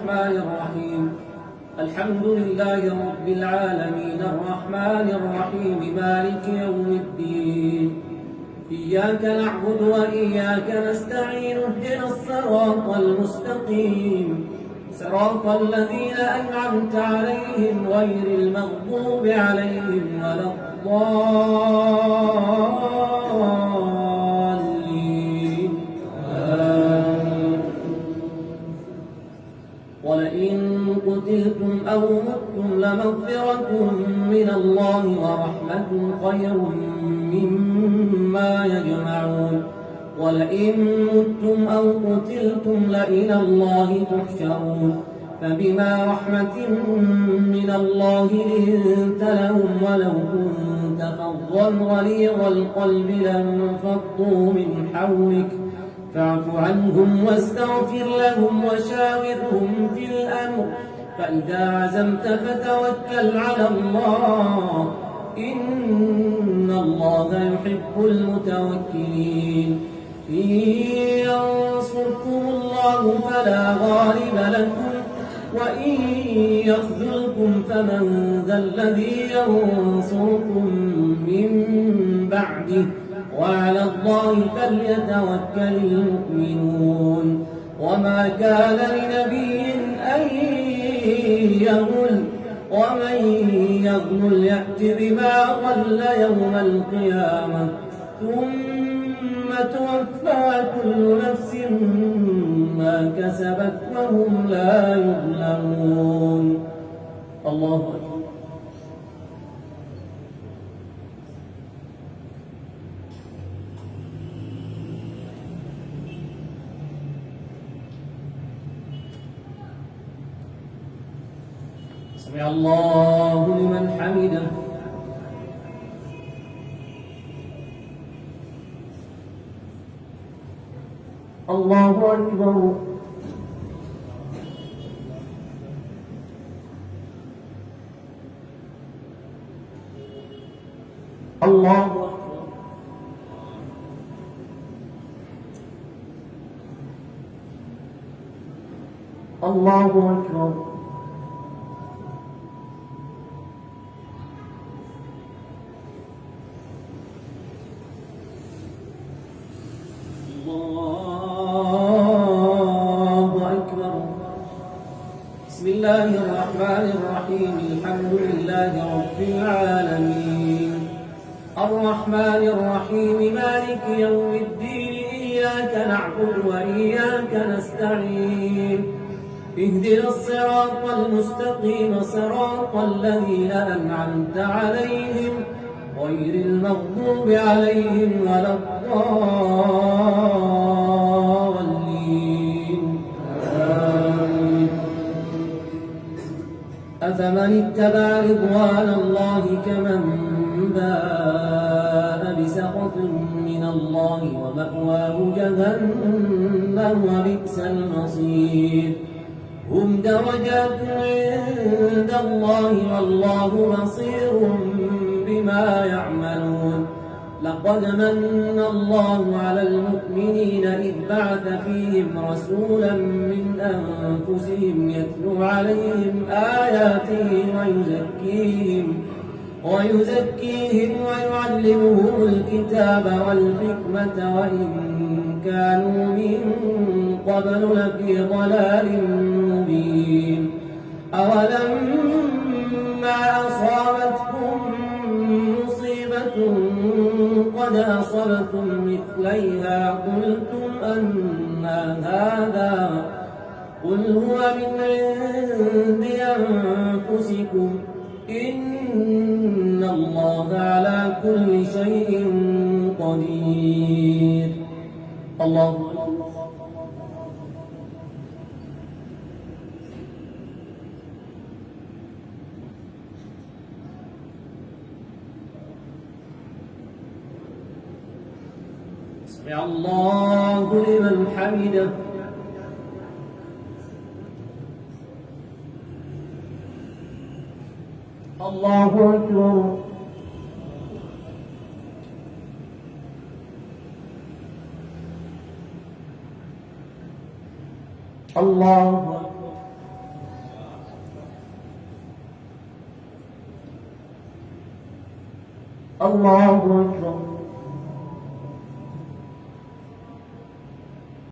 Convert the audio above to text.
الرحمن الرحيم الحمد لله رب العالمين الرحمن الرحيم مالك يوم الدين إياك نعبد وإياك نستعين اهدنا الصراط المستقيم صراط الذين أنعمت عليهم غير المغضوب عليهم ولا الضالين ولئن قتلتم أو متم لمغفرة من الله ورحمة خير مما يجمعون ولئن متم أو قتلتم لإلى الله تحشرون فبما رحمة من الله لنت لهم ولو كنت فظا غليظ القلب لانفضوا من حولك فاعف عنهم واستغفر لهم وشاورهم في الأمر فإذا عزمت فتوكل على الله إن الله يحب المتوكلين إن ينصركم الله فلا غالب لكم وإن يخذلكم فمن ذا الذي ينصركم من بعده وعلى الله فليتوكل المؤمنون وما كان لنبي أن يغل ومن يغل يأت بما غل يوم القيامة ثم توفى كل نفس ما كسبت وهم لا يظلمون. الله أكبر. سمع الله لمن حمده. الله أكبر. الله أكبر. الله أكبر. الله أكبر. بسم الله الرحمن الرحيم الحمد لله رب العالمين الرحمن الرحيم مالك يوم الدين إياك نعبد وإياك نستعين اهدنا الصراط المستقيم صراط الذين أنعمت عليهم غير المغضوب عليهم ولا الضالين آمين. أفمن اتبع رضوان الله كمن باء بسخط من الله ومأواه جهنم وبئس المصير هم درجات عند الله والله بصير بما يعملون لقد من الله على المؤمنين إذ بعث فيهم رسولا من أنفسهم يتلو عليهم آياته ويزكيهم ويعلمهم الكتاب والحكمة وإن كانوا من قبل لفي ضلال مبين أولما أصابتكم مصيبة قد أصبتم مثليها قلتم أنى هذا قل هو من عند أنفسكم إن الله على كل شيء قدير. الله أكبر. سمع الله لمن حمده. الله أكبر. الله أكبر. الله أكبر.